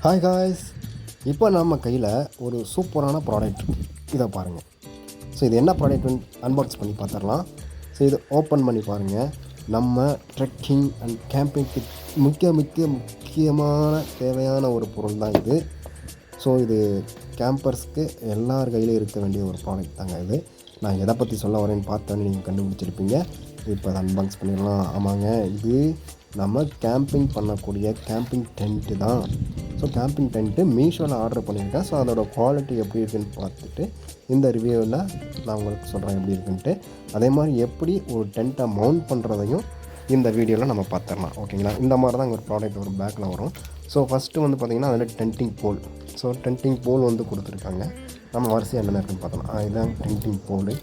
Hi guys, இப்போ நம்ம கையில் ஒரு சூப்பரான ப்ராடக்ட் இருக்குது. இதை பாருங்கள். ஸோ இது என்ன ப்ராடக்ட்னு அன்பாக்ஸ் பண்ணி பார்த்துடலாம். ஸோ இது ஓப்பன் பண்ணி பாருங்கள். நம்ம ட்ரெக்கிங் அண்ட் கேம்பிங்க்கு முக்கியமான தேவையான ஒரு பொருள் தான் இது. ஸோ இது கேம்பர்ஸ்க்கு எல்லார் கையிலும் இருக்க வேண்டிய ஒரு ப்ராடக்ட் தாங்க இது. நான் எதை பற்றி சொல்ல வரேன்னு பார்த்தோன்னு நீங்கள் கண்டுபிடிச்சிருப்பீங்க. இப்போ அதை அன்பாக்ஸ் பண்ணிடலாம். ஆமாங்க, இது நம்ம கேம்பிங் பண்ணக்கூடிய கேம்பிங் டென்ட்டு தான். ஸோ கேம்பிங் டென்ட்டு மீஷோவில் ஆர்டர் பண்ணியிருக்கேன். ஸோ அதோடய குவாலிட்டி எப்படி இருக்குன்னு பார்த்துட்டு இந்த ரிவ்யூவில் நான் உங்களுக்கு சொல்கிறேன் எப்படி இருக்குன்ட்டு. அதே மாதிரி எப்படி ஒரு டென்ட்டை மவுண்ட் பண்ணுறதையும் இந்த வீடியோவில் நம்ம பார்த்துடலாம். ஓகேங்களா? இந்த மாதிரி தான் ஒரு ப்ராடக்ட் ஒரு பேக்கில் வரும். ஸோ ஃபஸ்ட்டு வந்து பார்த்திங்கன்னா அதில் டென்ட்டிங் போல். ஸோ டென்ட்டிங் போல் வந்து கொடுத்துருக்காங்க. நம்ம வரிசையாக என்னென்ன இருக்குன்னு பார்த்தோம். இதுதான் டென்ட்டிங் போல்.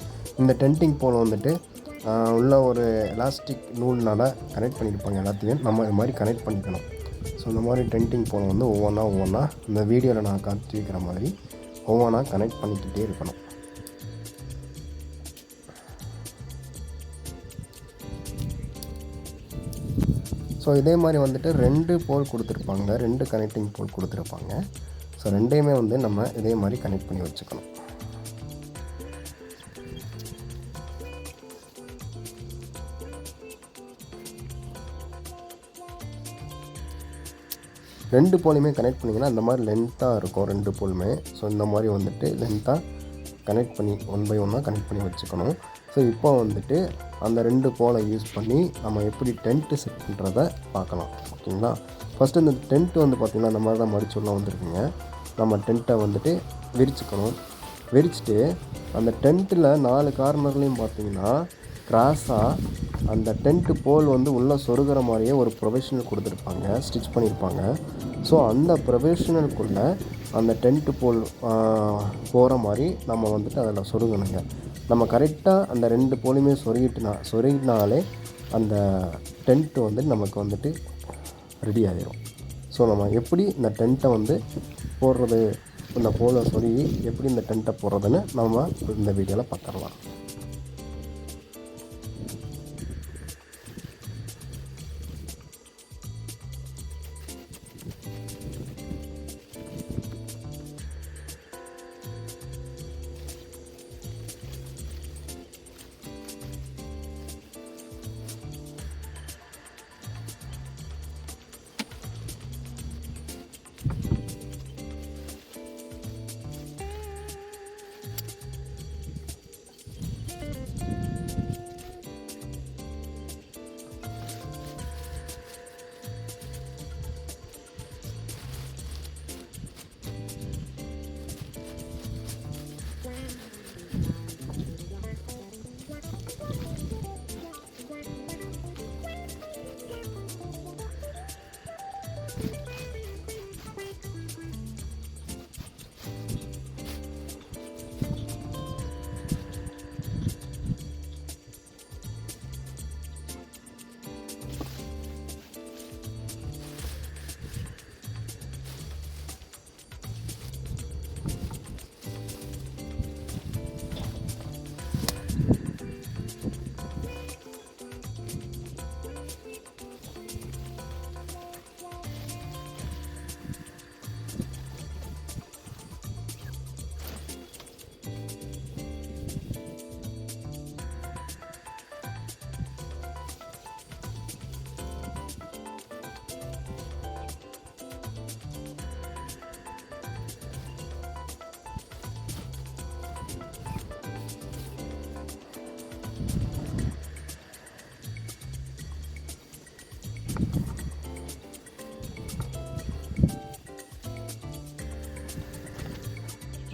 இந்த டென்ட்டிங் போல் வந்துட்டு உள்ள ஒரு எலாஸ்டிக் நூல்னால் கனெக்ட் பண்ணியிருப்பாங்க. எல்லாத்தையும் நம்ம இது மாதிரி கனெக்ட் பண்ணிக்கணும். ஸோ இந்த மாதிரி டென்ட்டிங் போல் வந்து ஒவ்வொன்றா இந்த வீடியோவில் நான் காட்டி வைக்கிற மாதிரி ஒவ்வொன்றா கனெக்ட் பண்ணிக்கிட்டே இருக்கணும். ஸோ இதே மாதிரி வந்துட்டு 2 போல் கொடுத்துருப்பாங்க, 2 கனெக்டிங் போல் கொடுத்துருப்பாங்க. ஸோ ரெண்டையுமே வந்து நம்ம இதே மாதிரி கனெக்ட் பண்ணி வச்சுக்கணும். ரெண்டு போலையுமே கனெக்ட் பண்ணிங்கன்னா இந்த மாதிரி லென்த்தாக இருக்கும் 2 போலுமே. ஸோ இந்த மாதிரி வந்துட்டு லென்த்தாக கனெக்ட் பண்ணி 1 பை 1 கனெக்ட் பண்ணி வச்சுக்கணும். ஸோ இப்போ வந்துட்டு அந்த 2 போலை யூஸ் பண்ணி நம்ம எப்படி டென்ட்டு செட் பண்ணுறதை பார்க்கலாம். ஓகேங்களா? ஃபஸ்ட்டு இந்த டென்ட்டு வந்து பார்த்திங்கன்னா இந்த மாதிரி தான் மடிச்சுலாம் வந்துருக்குங்க. நம்ம டென்ட்டை வந்துட்டு விரிச்சுக்கணும். விரிச்சுட்டு அந்த டென்ட்டில் 4 கார்னர்லேயும் பார்த்திங்கன்னா கிராஸாக அந்த டென்ட்டு போல் வந்து உள்ளே சொருகிற மாதிரியே ஒரு ப்ரொஃபஷனல் கொடுத்துருப்பாங்க, ஸ்டிச் பண்ணியிருப்பாங்க. ஸோ அந்த ப்ரொஃபஷனலுக்குள்ளே அந்த டென்ட்டு போல் போகிற மாதிரி நம்ம வந்துட்டு அதில் சொருகணுங்க. நம்ம கரெக்டாக அந்த 2 போலையுமே சொருகினாலே அந்த டென்ட்டு வந்து நமக்கு வந்துட்டு ரெடி ஆகிடும். ஸோ நம்ம எப்படி இந்த டென்ட்டை வந்து போடுறது, இந்த போலை சொருகி எப்படி இந்த டென்ட்டை போடுறதுன்னு நம்ம இந்த வீடியோவில் பார்த்துடலாம்.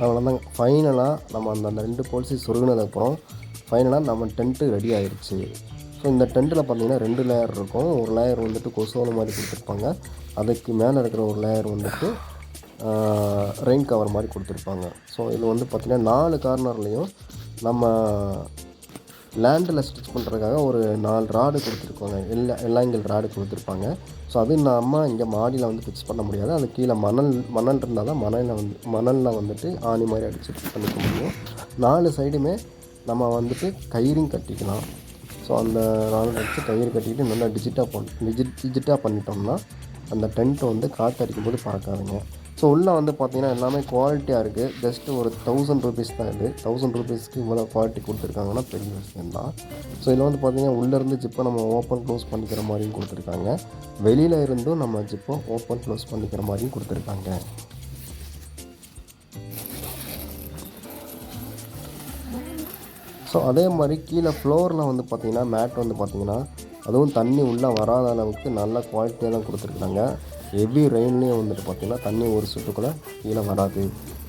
அவ்வளோதாங்க. ஃபைனலாக நம்ம அந்த 2 போல்ஸை சொருகினதுக்கப்புறம் ஃபைனலாக நம்ம டென்ட்டு ரெடி ஆகிடுச்சு. ஸோ இந்த டென்ட்டில் பார்த்திங்கன்னா 2 லேயர் இருக்கும். ஒரு லேயர் வந்துட்டு கொசுவலை மாதிரி கொடுத்துருப்பாங்க. அதுக்கு மேலே இருக்கிற ஒரு லேயர் வந்துட்டு ரெயின் கவர் மாதிரி கொடுத்துருப்பாங்க. ஸோ இது வந்து பார்த்திங்கன்னா 4 கார்னர்லேயும் நம்ம லேண்டில் ஸ்டிச் பண்ணுறதுக்காக ஒரு 4 ராடு கொடுத்துருப்பாங்க. எல்லாங்கில் ராடு கொடுத்துருப்பாங்க. ஸோ அது நம்ம இங்கே மாடியில் வந்து ஃபிக்ஸ் பண்ண முடியாது. அது கீழே மணல் இருந்தால் தான் மணலில் வந்துட்டு ஆணி மாதிரி அடித்து ஃபிக்ஸ் பண்ணிக்க முடியும். 4 சைடுமே நம்ம வந்துட்டு கயிறையும் கட்டிக்கலாம். ஸோ அந்த 4 அடித்து கயிறு கட்டிக்கிட்டு நல்லா டிஜிட்டாக பண்ணிட்டோம்னா அந்த டென்ட் வந்து காற்றடிக்கும் போது பறக்காதுங்க. ஸோ உள்ளே வந்து பார்த்திங்கன்னா எல்லாமே குவாலிட்டியாக இருக்குது. ஜஸ்ட்டு ஒரு 1000 ரூபீஸ் தான் இது. 1000 ரூபீஸ்க்கு இவ்வளோ குவாலிட்டி கொடுத்துருக்காங்கன்னா பெரிய விஷயம் தான். ஸோ இதில் வந்து பார்த்திங்கன்னா உள்ளேருந்து ஜிப்பை நம்ம ஓப்பன் க்ளோஸ் பண்ணிக்கிற மாதிரியும் கொடுத்துருக்காங்க. வெளியில் இருந்தும் நம்ம ஜிப்பை ஓப்பன் க்ளோஸ் பண்ணிக்கிற மாதிரியும் கொடுத்துருக்காங்க. ஸோ அதே மாதிரி கீழே ஃப்ளோரில் வந்து பார்த்திங்கன்னா மேட் வந்து பார்த்திங்கன்னா அதுவும் தண்ணி உள்ளே வராத அளவுக்கு நல்ல குவாலிட்டியாக தான் கொடுத்துருக்குறாங்க. ஹெவி ரெயின்லேயும் வந்துட்டு பார்த்திங்கன்னா தண்ணி ஒரு சுட்டுக்குள்ளே கீழே வராது.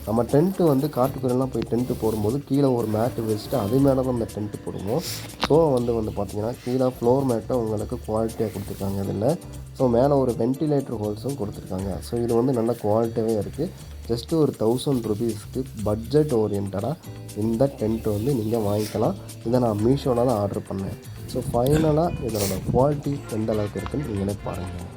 நம்ம டென்ட்டு வந்து காட்டுக்குள்ளெல்லாம் போய் டென்ட்டு போடும்போது கீழே ஒரு மேட்டு வச்சுட்டு அது மேலே தான் அந்த டென்ட்டு போடுவோம். ஸோ வந்து பார்த்திங்கன்னா கீழே ஃப்ளோர் மேட்டை உங்களுக்கு குவாலிட்டியாக கொடுத்துருக்காங்க இதில். ஸோ மேலே ஒரு வென்டிலேட்டர் ஹோல்ஸும் கொடுத்துருக்காங்க. ஸோ இது வந்து நல்ல குவாலிட்டியாகவே இருக்குது. ஜஸ்ட்டு ஒரு 1000 ரூபீஸ்க்கு பட்ஜெட் ஓரியன்டாக இந்த டென்ட்டு வந்து நீங்கள் வாங்கிக்கலாம். இதை நான் மீஷோவில் தான் ஆர்டர் பண்ணேன். ஸோ ஃபைனலாக இதனோட குவாலிட்டி எந்த அளவுக்கு இருக்குன்னு நீங்களே பாருங்கள்.